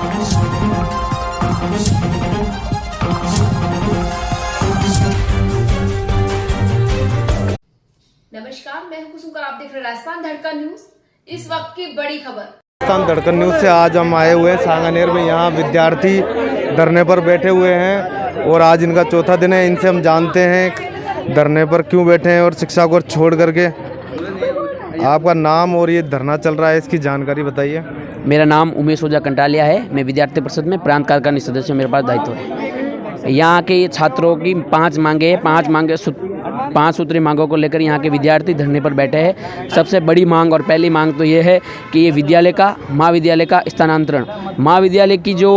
नमस्कार, मैं हूं कुसुम और आप देख रहे हैं राजस्थान धड़कन न्यूज। इस वक्त की बड़ी खबर। राजस्थान धड़कन न्यूज से आज हम आए हुए हैं सांगानेर में। यहाँ विद्यार्थी धरने पर बैठे हुए हैं और आज इनका चौथा दिन है। इनसे हम जानते हैं धरने पर क्यों बैठे हैं और शिक्षा को छोड़ करके। आपका नाम और ये धरना चल रहा है, इसकी जानकारी बताइए। मेरा नाम उमेश ओझा कंटालिया है। मैं विद्यार्थी परिषद में प्रांत कार्यकारिणी सदस्य, मेरे पास दायित्व है। यहाँ के छात्रों की 5 मांगे हैं। 5 सूत्री मांगों को लेकर यहाँ के विद्यार्थी धरने पर बैठे हैं। सबसे बड़ी मांग और पहली मांग तो ये है कि ये विद्यालय का, महाविद्यालय का स्थानांतरण, महाविद्यालय की जो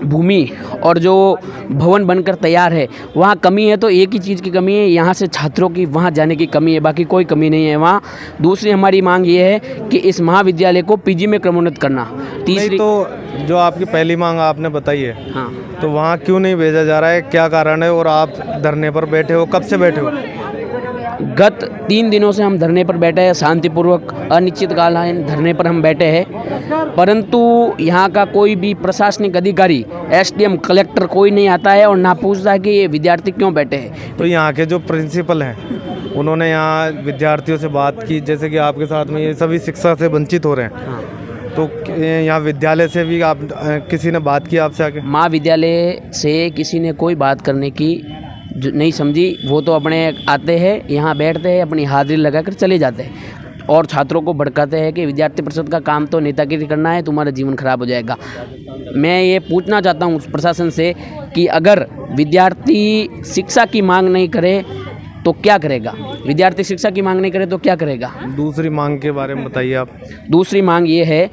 भूमि और जो भवन बनकर तैयार है वहाँ कमी है, तो एक ही चीज़ की कमी है, यहाँ से छात्रों की वहाँ जाने की कमी है, बाकी कोई कमी नहीं है वहाँ। दूसरी हमारी मांग ये है कि इस महाविद्यालय को पीजी में क्रमोन्नत करना। तीसरी तो जो आपकी पहली मांग आपने बताई है, हाँ, तो वहाँ क्यों नहीं भेजा जा रहा है, क्या कारण है और आप धरने पर बैठे हो, कब से बैठे हो? गत 3 दिनों से हम धरने पर बैठे हैं। शांतिपूर्वक अनिश्चितकालीन धरने पर हम बैठे हैं, परंतु यहाँ का कोई भी प्रशासनिक अधिकारी, एसडीएम, कलेक्टर कोई नहीं आता है और ना पूछता है कि ये विद्यार्थी क्यों बैठे हैं। तो यहाँ के जो प्रिंसिपल हैं उन्होंने यहाँ विद्यार्थियों से बात की, जैसे कि आपके साथ में ये सभी शिक्षा से वंचित हो रहे हैं। हाँ। तो यहाँ विद्यालय से भी आप किसी ने बात की आपसे आके? महाविद्यालय से किसी ने कोई बात करने की नहीं समझी। वो तो अपने आते हैं, यहाँ बैठते हैं, अपनी हाजिरी लगाकर चले जाते हैं और छात्रों को भड़काते हैं कि विद्यार्थी परिषद का काम तो नेतागिरी करना है, तुम्हारा जीवन खराब हो जाएगा। मैं ये पूछना चाहता हूँ प्रशासन से कि अगर विद्यार्थी शिक्षा की मांग नहीं करे तो क्या करेगा? विद्यार्थी शिक्षा की मांग नहीं करे तो क्या करेगा? दूसरी मांग के बारे में बताइए आप। दूसरी मांग ये है,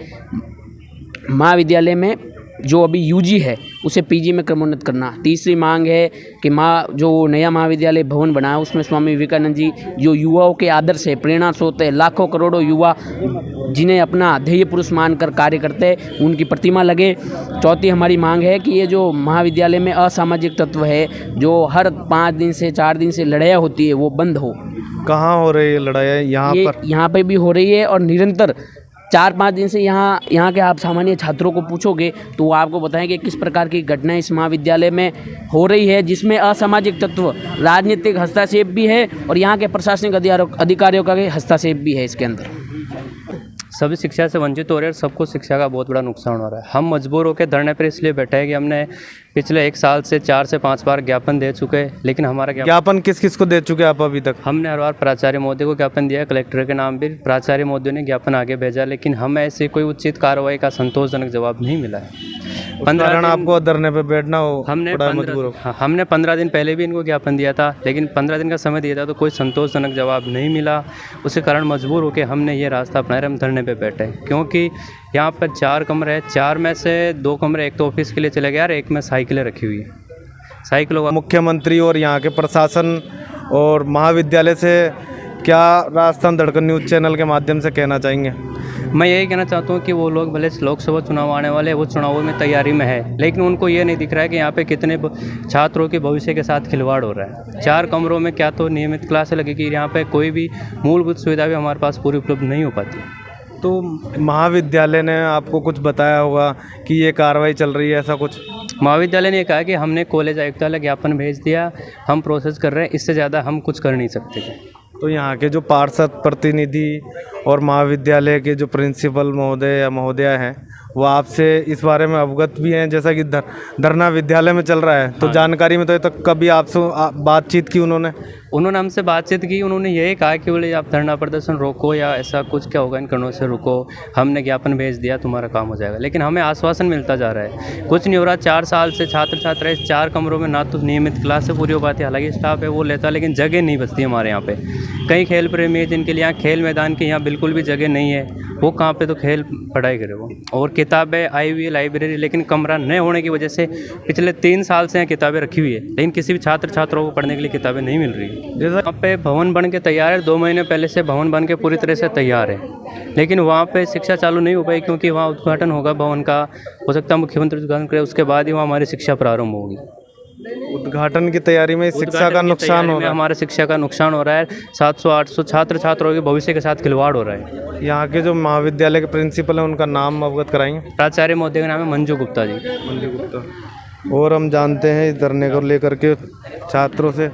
महाविद्यालय में जो अभी यूजी है उसे पीजी में क्रमोन्नत करना। तीसरी मांग है कि जो नया महाविद्यालय भवन बना है उसमें स्वामी विवेकानंद जी जो युवाओं के आदर्श है, प्रेरणा स्रोत है, लाखों करोड़ों युवा जिन्हें अपना ध्येय पुरुष मानकर कार्य करते हैं, उनकी प्रतिमा लगे। चौथी हमारी मांग है कि ये जो महाविद्यालय में असामाजिक तत्व है, जो हर 5 दिन से 4 दिन से लड़ाइयाँ होती है, वो बंद हो। कहाँ हो रही है लड़ाई? यहाँ पर भी हो रही है और निरंतर 4-5 दिन से यहाँ के आप सामान्य छात्रों को पूछोगे तो वो आपको बताएंगे किस प्रकार की घटनाएं इस महाविद्यालय में हो रही है, जिसमें असामाजिक तत्व, राजनीतिक हस्तक्षेप भी है और यहाँ के प्रशासनिक अधिकारियों का हस्तक्षेप भी है इसके अंदर। सभी शिक्षा से वंचित हो रहे हैं और सबको शिक्षा का बहुत बड़ा नुकसान हो रहा है। हम मजबूर होकर धरने पर इसलिए बैठे हैं कि हमने पिछले 1 साल से 4 से 5 बार ज्ञापन दे चुके हैं, लेकिन हमारा ज्ञापन किस किस को दे चुके हैं आप अभी तक? हमने हर बार प्राचार्य महोदय को ज्ञापन दिया, कलेक्टर के नाम भी प्राचार्य महोदय ने ज्ञापन आगे भेजा, लेकिन हमें ऐसे कोई उचित कार्रवाई का संतोषजनक जवाब नहीं मिला है। 15 दिन आपको धरने पे बैठना हो, हमने 15 दिन पहले भी इनको ज्ञापन दिया था, लेकिन 15 दिन का समय दिया था तो कोई संतोषजनक जवाब नहीं मिला। उसी कारण मजबूर होकर हमने ये रास्ता अपनाया, हम धरने पे बैठे, क्योंकि यहाँ पर 4 कमरे हैं। 4 में से 2 कमरे एक तो ऑफिस के लिए चले गए और एक में साइकिलें रखी हुई है। साइकिलों का मुख्यमंत्री और यहाँ के प्रशासन और महाविद्यालय से क्या राजस्थान धड़कन न्यूज़ चैनल के माध्यम से कहना चाहेंगे? मैं यही कहना चाहता हूँ कि वो लोग भले लोकसभा चुनाव आने वाले, वो चुनावों में तैयारी में है, लेकिन उनको ये नहीं दिख रहा है कि यहाँ पे कितने छात्रों के भविष्य के साथ खिलवाड़ हो रहा है। 4 कमरों में क्या तो नियमित क्लासें लगेगी, यहाँ पे कोई भी मूलभूत सुविधा भी हमारे पास पूरी उपलब्ध नहीं हो पाती। तो महाविद्यालय ने आपको कुछ बताया होगा कि ये कार्रवाई चल रही है, ऐसा कुछ? महाविद्यालय ने कहा कि हमने कॉलेज आयुक्तालय ज्ञापन भेज दिया, हम प्रोसेस कर रहे हैं, इससे ज़्यादा हम कुछ कर नहीं सकते। तो यहाँ के जो पार्षद प्रतिनिधि और महाविद्यालय के जो प्रिंसिपल महोदय या महोदया हैं वो आपसे इस बारे में अवगत भी हैं, जैसा कि धरना विद्यालय में चल रहा है, तो जानकारी में तो तक कभी आपसे बातचीत की उन्होंने हमसे बातचीत की। उन्होंने यही कहा कि बोले आप धरना प्रदर्शन रोको या ऐसा कुछ क्या होगा इन कारणों से रुको, हमने ज्ञापन भेज दिया, तुम्हारा काम हो जाएगा, लेकिन हमें आश्वासन मिलता जा रहा है, कुछ नहीं हो रहा। 4 साल से छात्र छात्रा इस 4 कमरों में ना तो नियमित क्लास से पूरी हो पाती है, हालांकि स्टाफ है वो लेता, लेकिन जगह नहीं बचती हमारे यहाँ पे। कई खेल प्रेमी है जिनके लिए यहाँ खेल मैदान की यहाँ बिल्कुल भी जगह नहीं है, वो कहाँ पे तो खेल पढ़ाई करे वो। और किताबें आई हुई है लाइब्रेरी, लेकिन कमरा न होने की वजह से पिछले 3 साल से यहाँ किताबें रखी हुई है, लेकिन किसी भी छात्रों को पढ़ने के लिए किताबें नहीं मिल रही। जैसे वहाँ पे भवन बन के तैयार है, 2 महीने पहले से भवन बन के पूरी तरह से तैयार है, लेकिन वहाँ पे शिक्षा चालू नहीं हो पाई, क्योंकि वहाँ उद्घाटन होगा भवन का, हो सकता है मुख्यमंत्री उद्घाटन करे, उसके बाद ही वहाँ हमारी शिक्षा प्रारंभ होगी। उद्घाटन की तैयारी में शिक्षा का उद्घाटन की नुकसान तैयारी हो में रहा है। हमारा शिक्षा का नुकसान हो रहा है। 700-800 छात्र छात्राओं के भविष्य के साथ खिलवाड़ हो रहा है। यहाँ के जो महाविद्यालय के प्रिंसिपल हैं उनका नाम अवगत कराएंगे। प्राचार्य महोदय का नाम है मंजू गुप्ता जी। मंजू गुप्ता। और हम जानते हैं इस धरने को लेकर के छात्रों से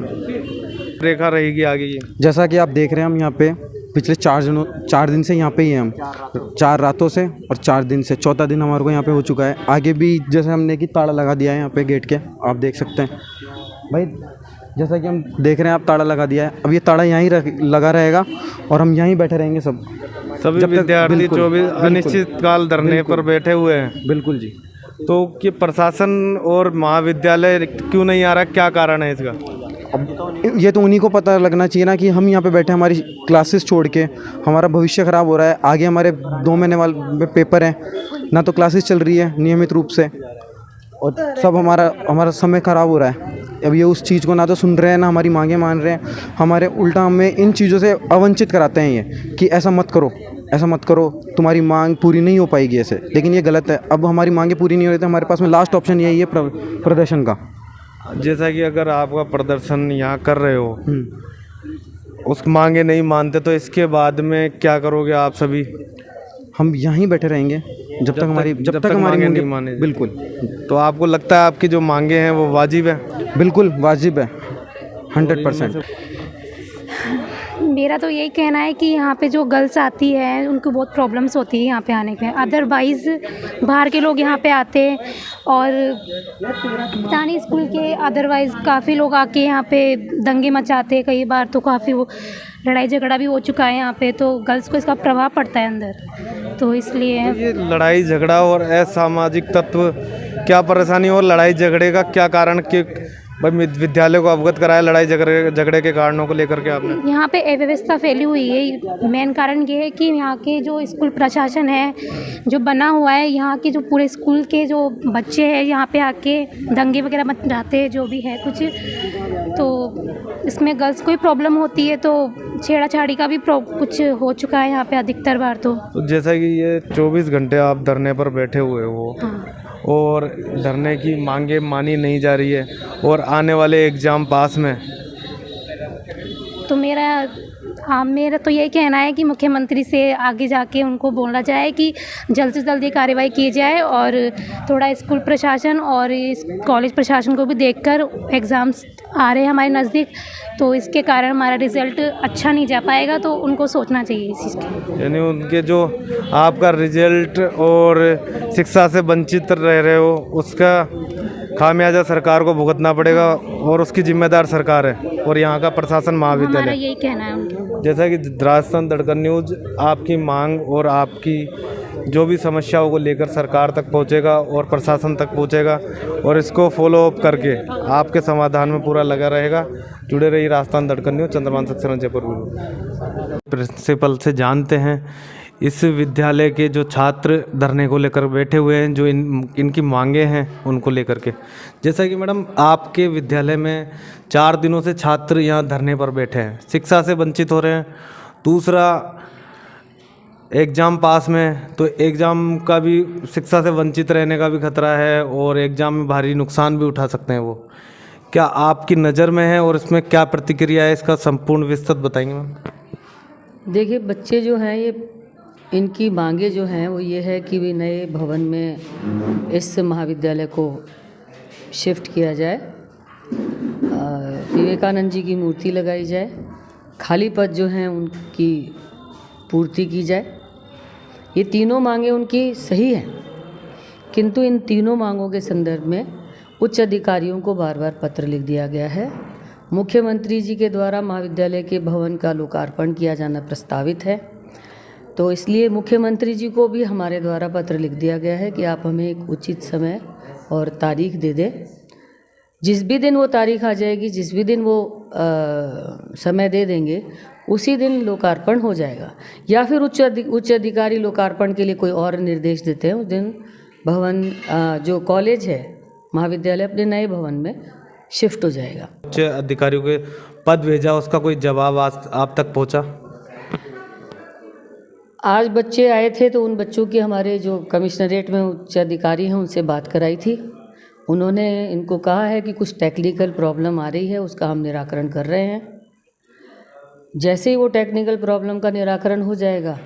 रेखा रहेगी आगे ये। जैसा कि आप देख रहे हैं, हम यहाँ पे पिछले 4 दिन से यहाँ पे ही हैं हम, 4 रातों से और 4 दिन से, चौथा दिन हमारे को यहाँ पे हो चुका है। आगे भी जैसे हमने कि ताला लगा दिया है यहाँ पे गेट के, आप देख सकते हैं भाई, जैसा कि हम देख रहे हैं, आप ताला लगा दिया है। अब ये ताला यहीं लगा रहेगा और हम यहीं बैठे रहेंगे सभी जब तक- विद्यार्थी बिल्कुल, 24 अनिश्चित काल धरने पर बैठे हुए हैं। बिल्कुल जी। तो कि प्रशासन और महाविद्यालय क्यों नहीं आ रहा, क्या कारण है इसका? अब ये तो उन्हीं को पता लगना चाहिए ना कि हम यहाँ पे बैठे, हमारी क्लासेस छोड़ के हमारा भविष्य ख़राब हो रहा है। आगे हमारे 2 महीने वाले पेपर हैं, ना तो क्लासेस चल रही है नियमित रूप से, और सब हमारा समय ख़राब हो रहा है। अब ये उस चीज़ को ना तो सुन रहे हैं, ना हमारी मांगें मान रहे हैं, हमारे उल्टा हमें इन चीज़ों से अवंचित कराते हैं ये कि ऐसा मत करो, ऐसा मत करो, तुम्हारी मांग पूरी नहीं हो पाएगी ऐसे। लेकिन ये गलत है। अब हमारी मांगें पूरी नहीं हो रही तो हमारे पास में लास्ट ऑप्शन यही है प्रदर्शन का। जैसा कि अगर आपका प्रदर्शन यहाँ कर रहे हो, उस मांगे नहीं मानते तो इसके बाद में क्या करोगे आप सभी? हम यहीं बैठे रहेंगे जब तक हमारी मांगे मांगे नहीं माने। बिल्कुल तो आपको लगता है आपकी जो मांगे हैं वो वाजिब है? बिल्कुल वाजिब है, 100%। मेरा तो यही कहना है कि यहाँ पे जो गर्ल्स आती है उनको बहुत प्रॉब्लम्स होती है यहाँ पे आने में। अदरवाइज़ बाहर के लोग यहाँ पे आते हैं और तानी स्कूल के अदरवाइज़ काफ़ी लोग आके यहाँ पे दंगे मचाते हैं। कई बार तो काफ़ी वो लड़ाई झगड़ा भी हो चुका है यहाँ पे, तो गर्ल्स को इसका प्रभाव पड़ता है अंदर, तो इसलिए तो ये लड़ाई झगड़ा और असामाजिक तत्व, क्या परेशानी और लड़ाई झगड़े का क्या कारण कि भाई विद्यालय को अवगत कराया लड़ाई झगड़े के कारणों को लेकर के आपने? यहाँ पे अव्यवस्था फैली हुई है। मेन कारण ये है कि यहाँ के जो स्कूल प्रशासन है जो बना हुआ है, यहाँ के जो पूरे स्कूल के जो बच्चे हैं यहाँ पे आके दंगे वगैरह मचाते हैं, जो भी है कुछ, तो इसमें गर्ल्स को ही प्रॉब्लम होती है, तो छेड़ाछाड़ी का भी कुछ हो चुका है यहाँ पे अधिकतर बार। तो जैसा कि ये 24 घंटे आप धरने पर बैठे हुए हो और धरने की मांगे मानी नहीं जा रही है और आने वाले एग्ज़ाम पास में, तो मेरा तो यही कहना है कि मुख्यमंत्री से आगे जाके उनको बोलना जाए कि जल्द से जल्द ये कार्रवाई की जाए और थोड़ा स्कूल प्रशासन और इस कॉलेज प्रशासन को भी देखकर, एग्ज़ाम्स आ रहे हैं हमारे नज़दीक, तो इसके कारण हमारा रिज़ल्ट अच्छा नहीं जा पाएगा, तो उनको सोचना चाहिए इस चीज़ के। यानी उनके जो आपका रिजल्ट और शिक्षा से वंचित रह रहे हो उसका खामियाजा सरकार को भुगतना पड़ेगा और उसकी जिम्मेदार सरकार है और यहाँ का प्रशासन हमारा महाविद्यालय। यही कहना है उनको। जैसा कि राजस्थान धड़कन न्यूज़ आपकी मांग और आपकी जो भी समस्याओं को लेकर सरकार तक पहुँचेगा और प्रशासन तक पहुँचेगा और इसको फॉलो अप करके आपके समाधान में पूरा लगा रहेगा। जुड़े रहिए राजस्थान धड़कन न्यूज़। चंद्रमान सक्सेना, जयपुर। प्रिंसिपल से जानते हैं इस विद्यालय के जो छात्र धरने को लेकर बैठे हुए हैं, जो इनकी मांगे हैं उनको लेकर के। जैसा कि मैडम आपके विद्यालय में 4 दिनों से छात्र यहाँ धरने पर बैठे हैं, शिक्षा से वंचित हो रहे हैं, दूसरा एग्ज़ाम पास में, तो एग्ज़ाम का भी शिक्षा से वंचित रहने का भी खतरा है और एग्ज़ाम में भारी नुकसान भी उठा सकते हैं वो। क्या आपकी नज़र में है और इसमें क्या प्रतिक्रिया है, इसका संपूर्ण विस्तृत बताएंगे मैम? देखिए, बच्चे जो हैं ये, इनकी मांगे जो हैं वो ये है कि भी नए भवन में इस महाविद्यालय को शिफ्ट किया जाए, विवेकानंद जी की मूर्ति लगाई जाए, खाली पद जो हैं उनकी पूर्ति की जाए। ये तीनों मांगे उनकी सही हैं, किंतु इन तीनों मांगों के संदर्भ में उच्च अधिकारियों को बार बार पत्र लिख दिया गया है। मुख्यमंत्री जी के द्वारा महाविद्यालय के भवन का लोकार्पण किया जाना प्रस्तावित है, तो इसलिए मुख्यमंत्री जी को भी हमारे द्वारा पत्र लिख दिया गया है कि आप हमें एक उचित समय और तारीख दे दें। जिस भी दिन वो तारीख आ जाएगी, जिस भी दिन वो समय दे देंगे, उसी दिन लोकार्पण हो जाएगा। या फिर उच्च अधिकारी लोकार्पण के लिए कोई और निर्देश देते हैं, उस दिन भवन जो कॉलेज है महाविद्यालय अपने नए भवन में शिफ्ट हो जाएगा। उच्च अधिकारियों के पद भेजा, उसका कोई जवाब आप तक पहुंचा? आज बच्चे आए थे तो उन बच्चों की हमारे जो कमिश्नरेट में उच्च अधिकारी हैं उनसे बात कराई थी। उन्होंने इनको कहा है कि कुछ टेक्निकल प्रॉब्लम आ रही है, उसका हम निराकरण कर रहे हैं। जैसे ही वो टेक्निकल प्रॉब्लम का निराकरण हो जाएगा,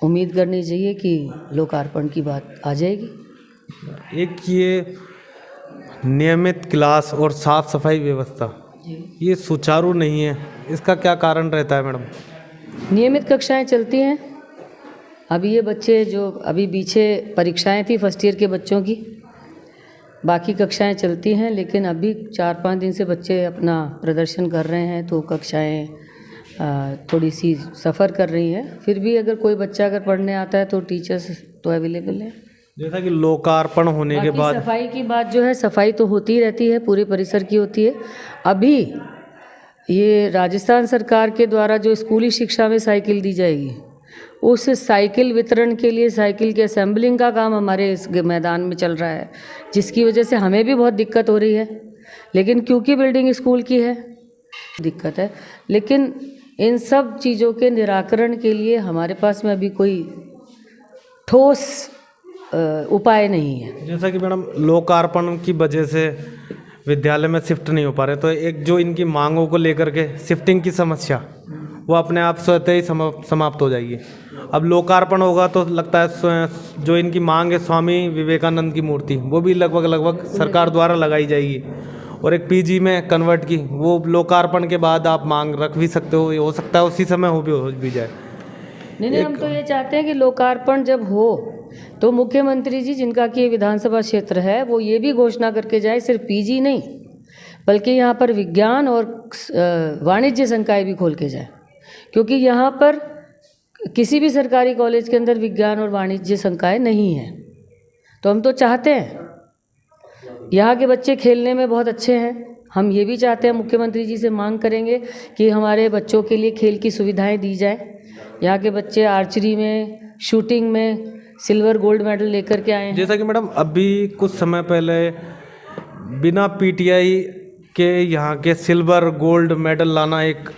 उम्मीद करनी चाहिए कि लोकार्पण की बात आ जाएगी। एक ये नियमित क्लास और साफ सफाई व्यवस्था ये सुचारू नहीं है, इसका क्या कारण रहता है मैडम? नियमित कक्षाएं चलती हैं। अभी ये बच्चे जो अभी पीछे परीक्षाएं थी फर्स्ट ईयर के बच्चों की, बाकी कक्षाएं चलती हैं, लेकिन अभी 4-5 दिन से बच्चे अपना प्रदर्शन कर रहे हैं, तो कक्षाएं थोड़ी सी सफ़र कर रही हैं। फिर भी अगर कोई बच्चा अगर पढ़ने आता है तो टीचर्स तो अवेलेबल हैं। जैसा कि लोकार्पण होने के बाद सफाई की बात जो है, सफाई तो होती रहती है, पूरे परिसर की होती है। अभी ये राजस्थान सरकार के द्वारा जो स्कूली शिक्षा में साइकिल दी जाएगी, उस साइकिल वितरण के लिए साइकिल के असेंबलिंग का काम हमारे इस मैदान में चल रहा है, जिसकी वजह से हमें भी बहुत दिक्कत हो रही है। लेकिन क्योंकि बिल्डिंग स्कूल की है, दिक्कत है, लेकिन इन सब चीज़ों के निराकरण के लिए हमारे पास में अभी कोई ठोस उपाय नहीं है। जैसा कि मैडम लोकार्पण की वजह से विद्यालय में शिफ्ट नहीं हो पा रहे, तो एक जो इनकी मांगों को लेकर के शिफ्टिंग की समस्या वो अपने आप स्वतः ही समाप्त हो जाएगी। अब लोकार्पण होगा तो लगता है जो इनकी मांग है स्वामी विवेकानंद की मूर्ति, वो भी लगभग सरकार द्वारा लगाई जाएगी, और एक पीजी में कन्वर्ट की, वो लोकार्पण के बाद आप मांग रख भी सकते हो सकता है उसी समय हो भी जाए। नहीं, हम तो ये चाहते हैं कि लोकार्पण जब हो तो मुख्यमंत्री जी, जिनका कि विधानसभा क्षेत्र है, वो ये भी घोषणा करके जाए, सिर्फ पीजी नहीं बल्कि यहाँ पर विज्ञान और वाणिज्य संकाय भी खोल के जाए, क्योंकि यहाँ पर किसी भी सरकारी कॉलेज के अंदर विज्ञान और वाणिज्य संकाय नहीं है। तो हम तो चाहते हैं, यहाँ के बच्चे खेलने में बहुत अच्छे हैं, हम ये भी चाहते हैं, मुख्यमंत्री जी से मांग करेंगे कि हमारे बच्चों के लिए खेल की सुविधाएं दी जाए। यहाँ के बच्चे आर्चरी में, शूटिंग में सिल्वर गोल्ड मेडल लेकर के आए हैं। जैसा कि मैडम अभी कुछ समय पहले बिना पीटीआई के यहाँ के सिल्वर गोल्ड मेडल लाना एक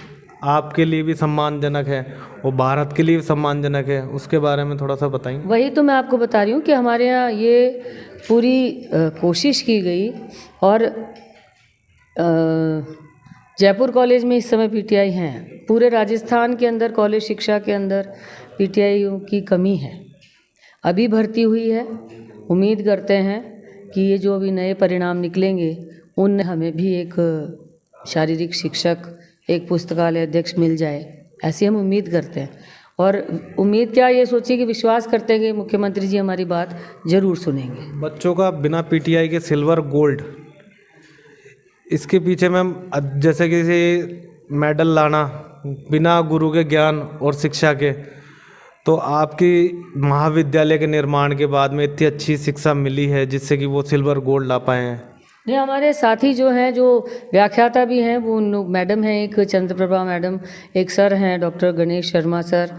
आपके लिए भी सम्मानजनक है और भारत के लिए भी सम्मानजनक है, उसके बारे में थोड़ा सा बताएंगे? वही तो मैं आपको बता रही हूँ कि हमारे यहाँ ये पूरी कोशिश की गई, और जयपुर कॉलेज में इस समय पीटीआई हैं। पूरे राजस्थान के अंदर कॉलेज शिक्षा के अंदर पीटीआईयों की कमी है। अभी भर्ती हुई है, उम्मीद करते हैं कि ये जो अभी नए परिणाम निकलेंगे उनमें हमें भी एक शारीरिक शिक्षक, एक पुस्तकालय अध्यक्ष मिल जाए, ऐसी हम उम्मीद करते हैं। और उम्मीद क्या, ये सोचिए कि विश्वास करते हैं कि मुख्यमंत्री जी हमारी बात ज़रूर सुनेंगे। बच्चों का बिना पीटीआई के सिल्वर गोल्ड, इसके पीछे मैम जैसे कि मेडल लाना बिना गुरु के ज्ञान और शिक्षा के, तो आपकी महाविद्यालय के निर्माण के बाद में इतनी अच्छी शिक्षा मिली है जिससे कि वो सिल्वर गोल्ड ला पाए हैं। नहीं, हमारे साथी जो हैं, जो व्याख्याता भी हैं, वो मैडम हैं, एक चंद्रप्रभा मैडम, एक सर हैं डॉक्टर गणेश शर्मा सर,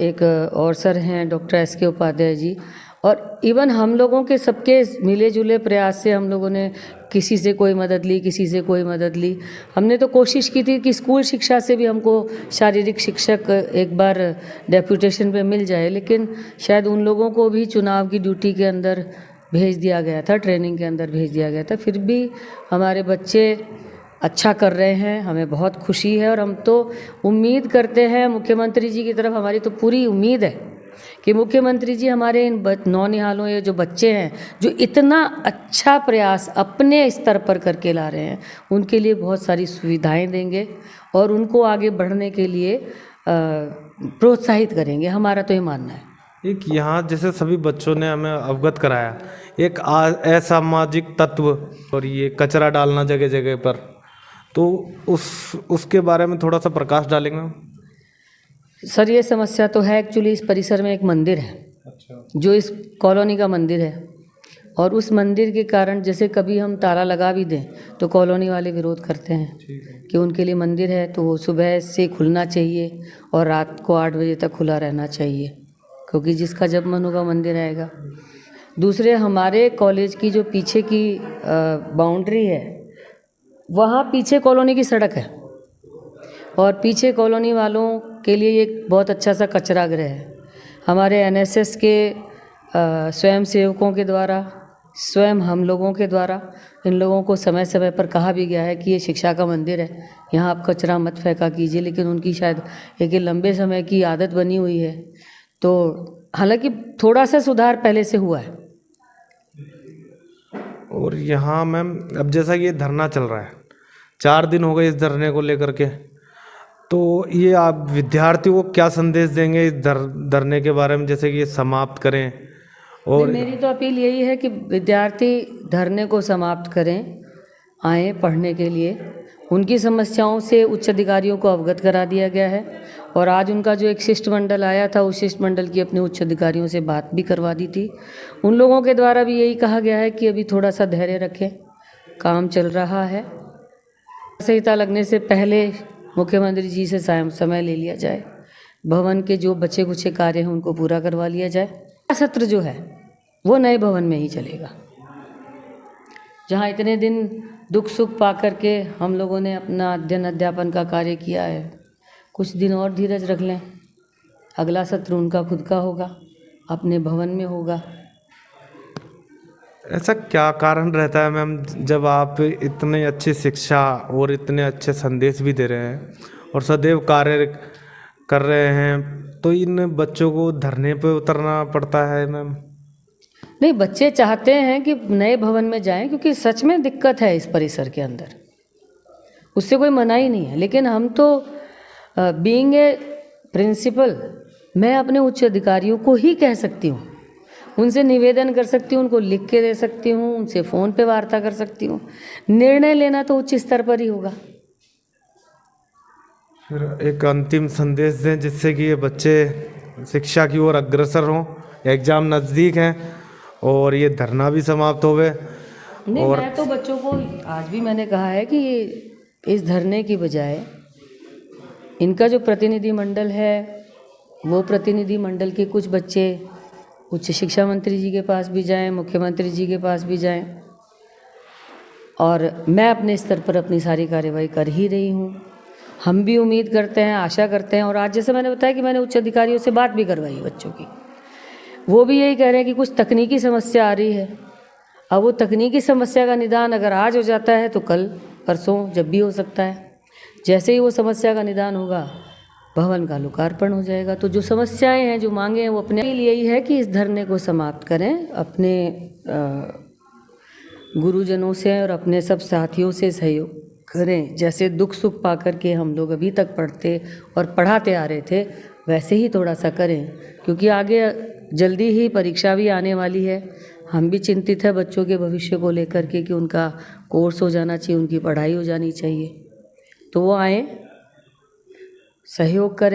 एक और सर हैं डॉक्टर SK उपाध्याय जी, और इवन हम लोगों के सबके मिले जुले प्रयास से हम लोगों ने किसी से कोई मदद ली, किसी से कोई मदद ली। हमने तो कोशिश की थी कि स्कूल शिक्षा से भी हमको शारीरिक शिक्षक एक बार डेप्यूटेशन पे मिल जाए, लेकिन शायद उन लोगों को भी चुनाव की ड्यूटी के अंदर भेज दिया गया था, ट्रेनिंग के अंदर भेज दिया गया था। फिर भी हमारे बच्चे अच्छा कर रहे हैं, हमें बहुत खुशी है, और हम तो उम्मीद करते हैं मुख्यमंत्री जी की तरफ हमारी तो पूरी उम्मीद है कि मुख्यमंत्री जी हमारे इन नौनिहालों, ये जो बच्चे हैं जो इतना अच्छा प्रयास अपने स्तर पर करके ला रहे हैं, उनके लिए बहुत सारी सुविधाएं देंगे और उनको आगे बढ़ने के लिए प्रोत्साहित करेंगे, हमारा तो ये मानना है। एक यहाँ जैसे सभी बच्चों ने हमें अवगत कराया, एक असामाजिक तत्व और ये कचरा डालना जगह जगह पर, तो उसके बारे में थोड़ा सा प्रकाश डालेंगे? सर, ये समस्या तो है। एक्चुअली इस परिसर में एक मंदिर है, जो इस कॉलोनी का मंदिर है, और उस मंदिर के कारण जैसे कभी हम ताला लगा भी दें तो कॉलोनी वाले विरोध करते हैं कि उनके लिए मंदिर है तो वो सुबह से खुलना चाहिए और रात को 8 बजे तक खुला रहना चाहिए, क्योंकि जिसका जब मन होगा मंदिर आएगा। दूसरे, हमारे कॉलेज की जो पीछे की बाउंड्री है, वहाँ पीछे कॉलोनी की सड़क है, और पीछे कॉलोनी वालों के लिए एक बहुत अच्छा सा कचरा गृह है। हमारे NSS के स्वयंसेवकों के द्वारा, स्वयं हम लोगों के द्वारा इन लोगों को समय समय पर कहा भी गया है कि ये शिक्षा का मंदिर है, यहाँ आप कचरा मत फेंका कीजिए, लेकिन उनकी शायद एक लंबे समय की आदत बनी हुई है। तो हालांकि थोड़ा सा सुधार पहले से हुआ है। और यहाँ मैम अब जैसा ये धरना चल रहा है, 4 दिन हो गए इस धरने को लेकर के, तो ये आप विद्यार्थियों को क्या संदेश देंगे इस धरने के बारे में, जैसे कि ये समाप्त करें? और मेरी तो अपील यही है कि विद्यार्थी धरने को समाप्त करें, आए पढ़ने के लिए। उनकी समस्याओं से उच्च अधिकारियों को अवगत करा दिया गया है और आज उनका जो एक शिष्टमंडल आया था, उस शिष्टमंडल की अपने उच्च अधिकारियों से बात भी करवा दी थी। उन लोगों के द्वारा भी यही कहा गया है कि अभी थोड़ा सा धैर्य रखें, काम चल रहा है। संहिता लगने से पहले मुख्यमंत्री जी से समय ले लिया जाए, भवन के जो बचे कुचे कार्य हैं उनको पूरा करवा लिया जाए। सत्र जो है वो नए भवन में ही चलेगा, जहाँ इतने दिन दुख सुख पा कर के हम लोगों ने अपना अध्ययन अध्यापन का कार्य किया है। कुछ दिन और धीरज रख लें, अगला सत्र उनका खुद का होगा, अपने भवन में होगा। ऐसा क्या कारण रहता है मैम, जब आप इतने अच्छी शिक्षा और इतने अच्छे संदेश भी दे रहे हैं और सदैव कार्य कर रहे हैं, तो इन बच्चों को धरने पे उतरना पड़ता है मैम? नहीं, बच्चे चाहते हैं कि नए भवन में जाएं, क्योंकि सच में दिक्कत है इस परिसर के अंदर, उससे कोई मना ही नहीं है। लेकिन हम तो बीइंग ए प्रिंसिपल, मैं अपने उच्च अधिकारियों को ही कह सकती हूँ, उनसे निवेदन कर सकती हूँ, उनको लिख के दे सकती हूँ, उनसे फ़ोन पे वार्ता कर सकती हूँ। निर्णय लेना तो उच्च स्तर पर ही होगा। फिर एक अंतिम संदेश दें जिससे कि ये बच्चे शिक्षा की ओर अग्रसर हों। एग्ज़ाम नज़दीक हैं और ये धरना भी समाप्त हो गए। नहीं, मैं तो बच्चों को आज भी मैंने कहा है कि इस धरने की बजाय इनका जो प्रतिनिधि मंडल है, वो प्रतिनिधि मंडल के कुछ बच्चे उच्च शिक्षा मंत्री जी के पास भी जाएं, मुख्यमंत्री जी के पास भी जाएं, और मैं अपने स्तर पर अपनी सारी कार्यवाही कर ही रही हूँ। हम भी उम्मीद करते हैं, आशा करते हैं, और आज जैसे मैंने बताया कि मैंने उच्च अधिकारियों से बात भी करवाई बच्चों की, वो भी यही कह रहे हैं कि कुछ तकनीकी समस्या आ रही है। अब वो तकनीकी समस्या का निदान अगर आज हो जाता है तो कल परसों जब भी हो सकता है। जैसे ही वो समस्या का निदान होगा, भवन का लोकार्पण हो जाएगा। तो जो समस्याएं हैं, जो मांगे हैं, वो अपने लिए ही है कि इस धरने को समाप्त करें, अपने गुरुजनों से और अपने सब साथियों से सहयोग करें। जैसे दुख सुख पा कर के हम लोग अभी तक पढ़ते और पढ़ाते आ रहे थे, वैसे ही थोड़ा सा करें, क्योंकि आगे जल्दी ही परीक्षा भी आने वाली है। हम भी चिंतित है बच्चों के भविष्य को लेकर के कि उनका कोर्स हो जाना चाहिए, उनकी पढ़ाई हो जानी चाहिए। तो वो आए, सहयोग करें।